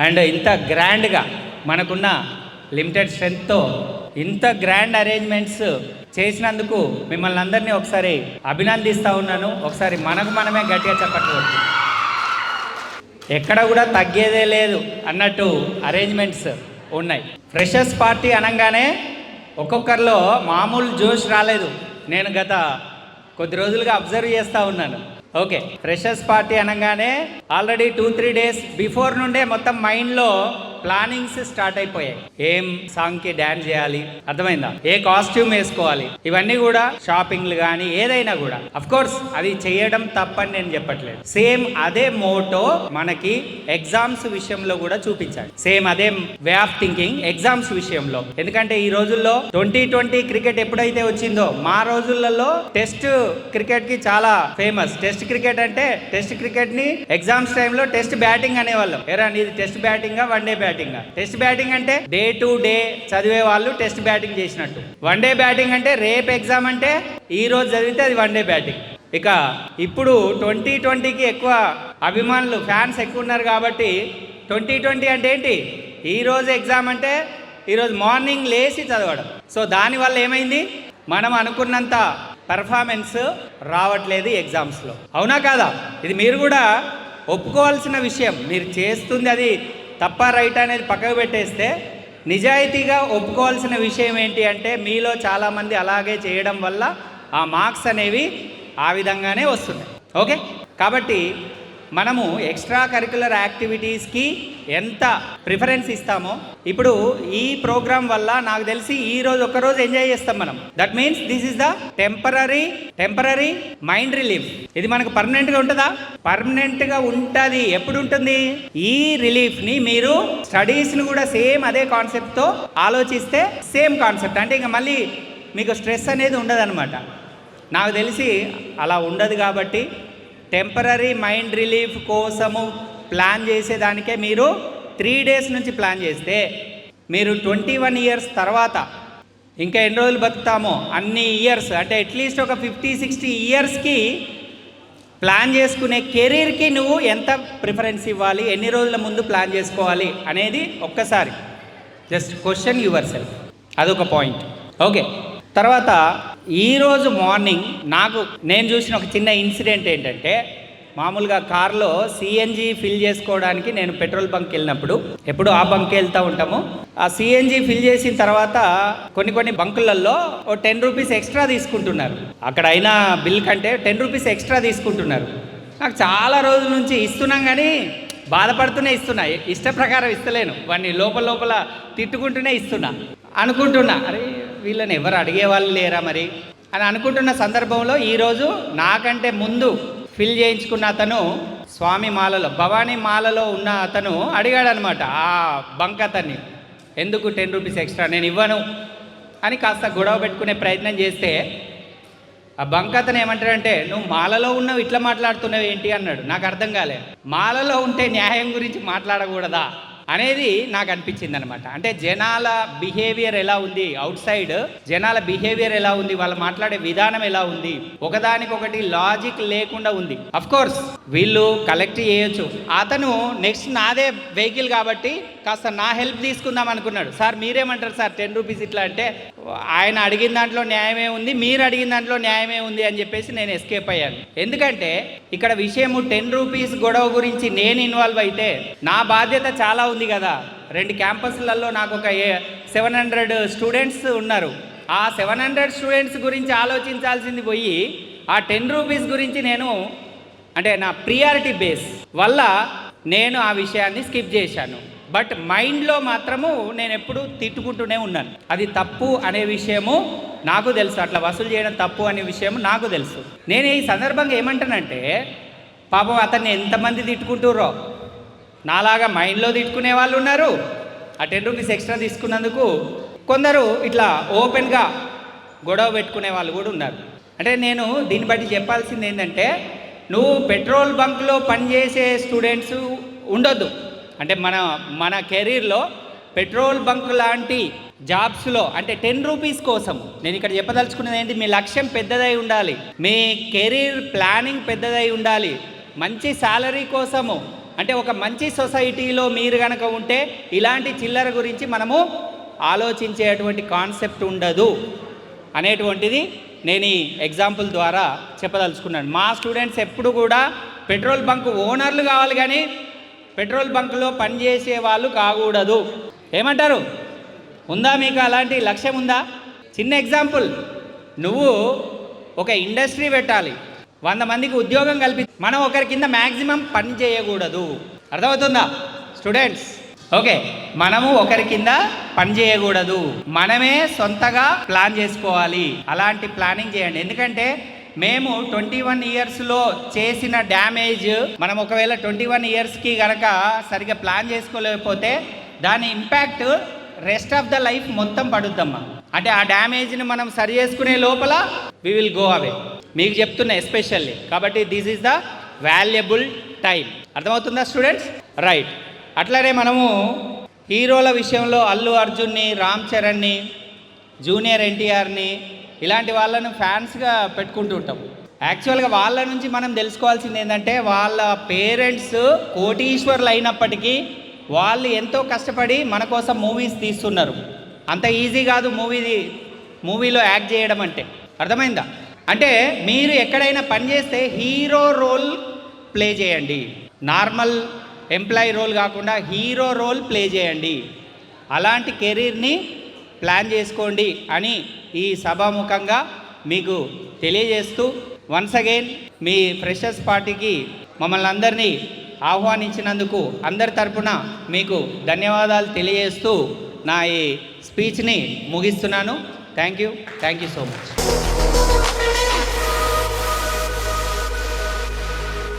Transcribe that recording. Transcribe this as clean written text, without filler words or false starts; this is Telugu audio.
అండ్ ఇంత గ్రాండ్గా మనకున్న లిమిటెడ్ స్ట్రెంగ్త్తో ఇంత గ్రాండ్ అరేంజ్మెంట్స్ చేసినందుకు మిమ్మల్ని అందరినీ ఒకసారి అభినందిస్తూ ఉన్నాను. ఒకసారి మనకు మనమే గట్టిగా చెప్పట్లేదు. ఎక్కడ కూడా తగ్గేదే లేదు అన్నట్టు అరేంజ్మెంట్స్ ఉన్నాయి. ఫ్రెషర్స్ పార్టీ అనగానే ఒక్కొక్కరిలో మామూలు జోష్ రాలేదు. నేను గత కొద్ది రోజులుగా అబ్జర్వ్ చేస్తూ ఉన్నాను. ఓకే, ఫ్రెషర్స్ పార్టీ అనగానే ఆల్రెడీ 2-3 డేస్ బిఫోర్ నుండే మొత్తం మైండ్లో ప్లానింగ్స్ స్టార్ట్ అయిపోయాయి. ఏం సాంగ్కి డ్యాన్స్ చేయాలి, అర్థమైందా, ఏ కాస్ట్యూమ్ వేసుకోవాలి, ఇవన్నీ కూడా షాపింగ్లు కానీ ఏదైనా కూడా. అఫ్ కోర్స్ అది చేయడం తప్పని నేను చెప్పట్లేదు. సేమ్ అదే మోటో మనకి ఎగ్జామ్స్ విషయంలో కూడా చూపించాలి. సేమ్ అదే వే ఆఫ్ థింకింగ్ ఎగ్జామ్స్ విషయంలో. ఎందుకంటే ఈ రోజుల్లో 2020 క్రికెట్ ఎప్పుడైతే వచ్చిందో మా రోజులలో టెస్ట్ క్రికెట్ కి చాలా ఫేమస్. టెస్ట్ క్రికెట్ అంటే టెస్ట్ క్రికెట్ ని ఎగ్జామ్స్ టైంలో టెస్ట్ బ్యాటింగ్ అనేవాళ్ళం. ఎరా ఇది test batting one day batting. Test batting అంటే డే టు డే చదివే వాళ్ళు టెస్ట్ బ్యాటింగ్ చేసినట్టు. వన్ డే బ్యాటింగ్ అంటే రేపు ఎగ్జామ్ అంటే ఈ రోజు చదివితే అది వన్ డే బ్యాటింగ్. ఇక ఇప్పుడు 2020కి ఎక్కువ అభిమానులు ఫ్యాన్స్ ఎక్కువ ఉన్నారు కాబట్టి 2020 అంటే ఏంటి, ఈ రోజు ఎగ్జామ్ అంటే ఈరోజు మార్నింగ్ లేచి చదవడం. సో దానివల్ల ఏమైంది, మనం అనుకున్నంత పర్ఫార్మెన్స్ రావట్లేదు ఎగ్జామ్స్లో. అవునా కాదా? ఇది మీరు కూడా ఒప్పుకోవాల్సిన విషయం. మీరు చేస్తుంది అది తప్ప రైట్ అనేది పక్కకు పెట్టేస్తే నిజాయితీగా ఒప్పుకోవాల్సిన విషయం ఏంటి అంటే మీలో చాలామంది అలాగే చేయడం వల్ల ఆ మార్క్స్ అనేవి ఆ విధంగానే వస్తున్నాయి. ఓకే, కాబట్టి మనము ఎక్స్ట్రా కరిక్యులర్ యాక్టివిటీస్కి ఎంత ప్రిఫరెన్స్ ఇస్తామో ఇప్పుడు ఈ ప్రోగ్రామ్ వల్ల నాకు తెలిసి ఈ రోజు ఒక్కరోజు ఎంజాయ్ చేస్తాం మనం. That means this is the temporary mind relief. ఇది మనకు పర్మనెంట్గా ఉంటుందా? పర్మనెంట్గా ఉంటుంది. ఎప్పుడు ఉంటుంది? ఈ రిలీఫ్ని మీరు స్టడీస్ని కూడా సేమ్ అదే కాన్సెప్ట్తో ఆలోచిస్తే సేమ్ కాన్సెప్ట్ అంటే ఇంకా మళ్ళీ మీకు స్ట్రెస్ అనేది ఉండదన్నమాట. నాకు తెలిసి అలా ఉండదు. కాబట్టి టెంపరరీ మైండ్ రిలీఫ్ కోసము ప్లాన్ చేసేదానికే మీరు 3 డేస్ నుంచి ప్లాన్ చేస్తే మీరు 21 ఇయర్స్ తర్వాత ఇంకా ఎన్ని రోజులు బతుకుతామో అన్ని ఇయర్స్ అంటే అట్లీస్ట్ ఒక 50-60 ఇయర్స్కి ప్లాన్ చేసుకునే కెరీర్కి నువ్వు ఎంత ప్రిఫరెన్స్ ఇవ్వాలి, ఎన్ని రోజుల ముందు ప్లాన్ చేసుకోవాలి అనేది ఒక్కసారి జస్ట్ క్వశ్చన్ యువర్ సెల్ఫ్. అదొక పాయింట్. ఓకే, తర్వాత ఈరోజు మార్నింగ్ నేను చూసిన ఒక చిన్న ఇన్సిడెంట్ ఏంటంటే, మామూలుగా కార్లో సిఎన్జి ఫిల్ చేసుకోవడానికి నేను పెట్రోల్ బంక్కి వెళ్ళినప్పుడు ఎప్పుడు ఆ బంక్కి వెళ్తూ ఉంటాము. ఆ సిఎన్జి ఫిల్ చేసిన తర్వాత కొన్ని బంకులలో ఓ 10 రూపీస్ ఎక్స్ట్రా తీసుకుంటున్నారు. అక్కడ అయినా బిల్ కంటే 10 రూపీస్ ఎక్స్ట్రా తీసుకుంటున్నారు. నాకు చాలా రోజుల నుంచి ఇస్తున్నాం కానీ బాధపడుతూనే ఇస్తున్నా, ఇష్ట ప్రకారం ఇస్తలేను. వాడిని లోపల తిట్టుకుంటూనే అనుకుంటున్నా అరే వీళ్ళని ఎవరు అడిగేవాళ్ళు లేరా మరి అని అనుకుంటున్న సందర్భంలో ఈరోజు నాకంటే ముందు ఫిల్ చేయించుకున్న అతను స్వామి మాలలో, భవానీ మాలలో ఉన్న అతను అడిగాడు అనమాట ఆ బంక్ అతన్ని, ఎందుకు 10 రూపీస్ ఎక్స్ట్రా, నేను ఇవ్వను అని కాస్త గొడవ పెట్టుకునే ప్రయత్నం చేస్తే ఆ బంక్ అతను ఏమంటాడంటే, నువ్వు మాలలో ఉన్నావు ఇట్లా మాట్లాడుతున్నావు ఏంటి అన్నాడు. నాకు అర్థం కాలే. మాలలో ఉంటే న్యాయం గురించి మాట్లాడకూడదా అనేది నాకు అనిపించింది అనమాట. అంటే జనాల బిహేవియర్ ఎలా ఉంది, అవుట్ సైడ్ జనాల బిహేవియర్ ఎలా ఉంది, వాళ్ళు మాట్లాడే విధానం ఎలా ఉంది, ఒకదానికొకటి లాజిక్ లేకుండా ఉంది. అఫ్ కోర్స్ వీళ్ళు కలెక్ట్ చేయొచ్చు. అతను నెక్స్ట్ నాదే వెహికల్ కాబట్టి కాస్త నా హెల్ప్ తీసుకుందాం అనుకున్నాడు. సార్ మీరేమంటారు సార్ 10 రూపీస్ ఇట్లా అంటే, ఆయన అడిగిన దాంట్లో న్యాయమే ఉంది, మీరు అడిగిన దాంట్లో న్యాయమే ఉంది అని చెప్పేసి నేను ఎస్కేప్ అయ్యాను. ఎందుకంటే ఇక్కడ విషయము 10 రూపీస్ గొడవ గురించి నేను ఇన్వాల్వ్ అయితే నా బాధ్యత చాలా ఉంది కదా. 2 క్యాంపస్లలో నాకు ఒక 700 స్టూడెంట్స్ ఉన్నారు. ఆ 700 స్టూడెంట్స్ గురించి ఆలోచించాల్సింది పోయి ఆ 10 రూపీస్ గురించి నేను అంటే నా ప్రియారిటీ బేస్ వల్ల నేను ఆ విషయాన్ని స్కిప్ చేశాను. బట్ మైండ్లో మాత్రము నేను ఎప్పుడు తిట్టుకుంటూనే ఉన్నాను. అది తప్పు అనే విషయము నాకు తెలుసు, అట్లా వసూలు చేయడం తప్పు అనే విషయం నాకు తెలుసు. నేను ఈ సందర్భంగా ఏమంటానంటే, పాపం అతన్ని ఎంతమంది తిట్టుకుంటుర్రో. నాలాగా మైండ్లో తిట్టుకునే వాళ్ళు ఉన్నారు, ఆ 10 రూపీస్ ఎక్స్ట్రా తీసుకున్నందుకు కొందరు ఇట్లా ఓపెన్గా గొడవ పెట్టుకునే వాళ్ళు కూడా ఉన్నారు. అంటే నేను దీన్ని బట్టి చెప్పాల్సింది ఏంటంటే, నువ్వు పెట్రోల్ బంక్లో పనిచేసే స్టూడెంట్స్ ఉండొద్దు. అంటే మన కెరీర్లో పెట్రోల్ బంక్ లాంటి జాబ్స్లో అంటే 10 రూపీస్ కోసం నేను ఇక్కడ చెప్పదలుచుకున్నది ఏంటి, మీ లక్ష్యం పెద్దదై ఉండాలి, మీ కెరీర్ ప్లానింగ్ పెద్దదై ఉండాలి. మంచి శాలరీ కోసము అంటే ఒక మంచి సొసైటీలో మీరు కనుక ఉంటే ఇలాంటి చిల్లర గురించి మనము ఆలోచించేటువంటి కాన్సెప్ట్ ఉండదు అనేటువంటిది నేను ఈ ఎగ్జాంపుల్ ద్వారా చెప్పదలుచుకున్నాను. మా స్టూడెంట్స్ ఎప్పుడు కూడా పెట్రోల్ బంక్ ఓనర్లు కావాలి కానీ పెట్రోల్ బంకులో పనిచేసే వాళ్ళు కాకూడదు. ఏమంటారు? ఉందా మీకు అలాంటి లక్ష్యం ఉందా? చిన్న ఎగ్జాంపుల్, నువ్వు ఒక ఇండస్ట్రీ పెట్టాలి, 100 మందికి ఉద్యోగం మనం ఒకరి కింద మ్యాక్సిమం పని చేయకూడదు. అర్థమవుతుందా స్టూడెంట్స్? ఓకే, మనము ఒకరి కింద పని చేయకూడదు, మనమే సొంతగా ప్లాన్ చేసుకోవాలి. అలాంటి ప్లానింగ్ చేయండి. ఎందుకంటే మేము 21 ఇయర్స్లో చేసిన డ్యామేజ్ మనం ఒకవేళ 21 ఇయర్స్కి కనుక సరిగ్గా ప్లాన్ చేసుకోలేకపోతే దాని impact rest of the life మొత్తం పడుద్దమ్మా. అంటే ఆ డ్యామేజ్ని మనం సరి చేసుకునే లోపల వి విల్ గో అవే. మీకు చెప్తున్నా ఎస్పెషల్లీ. కాబట్టి this is the valuable time. అర్థమవుతుందా స్టూడెంట్స్? రైట్. అట్లనే మనము హీరోల విషయంలో అల్లు అర్జున్ని, రామ్ చరణ్ని, జూనియర్ ఎన్టీఆర్ని ఇలాంటి వాళ్ళను ఫ్యాన్స్గా పెట్టుకుంటూ ఉంటాం. యాక్చువల్గా వాళ్ళ నుంచి మనం తెలుసుకోవాల్సింది ఏంటంటే వాళ్ళ పేరెంట్స్ కోటీశ్వర్లు అయినప్పటికీ వాళ్ళు ఎంతో కష్టపడి మన కోసం మూవీస్ తీస్తున్నారు. అంత ఈజీ కాదు మూవీలో యాక్ట్ చేయడం అంటే. అర్థమైందా? అంటే మీరు ఎక్కడైనా పని చేస్తే హీరో రోల్ ప్లే చేయండి. నార్మల్ ఎంప్లాయీ రోల్ కాకుండా హీరో రోల్ ప్లే చేయండి. అలాంటి కెరీర్ని ప్లాన్ చేసుకోండి అని ఈ సభాముఖంగా మీకు తెలియజేస్తూ వన్స్ అగైన్ మీ ఫ్రెషర్స్ పార్టీకి మమ్మల్ని అందరినీ ఆహ్వానించినందుకు అందరి తరపున మీకు ధన్యవాదాలు తెలియజేస్తూ నా ఈ స్పీచ్ని ముగిస్తున్నాను. Thank you so much.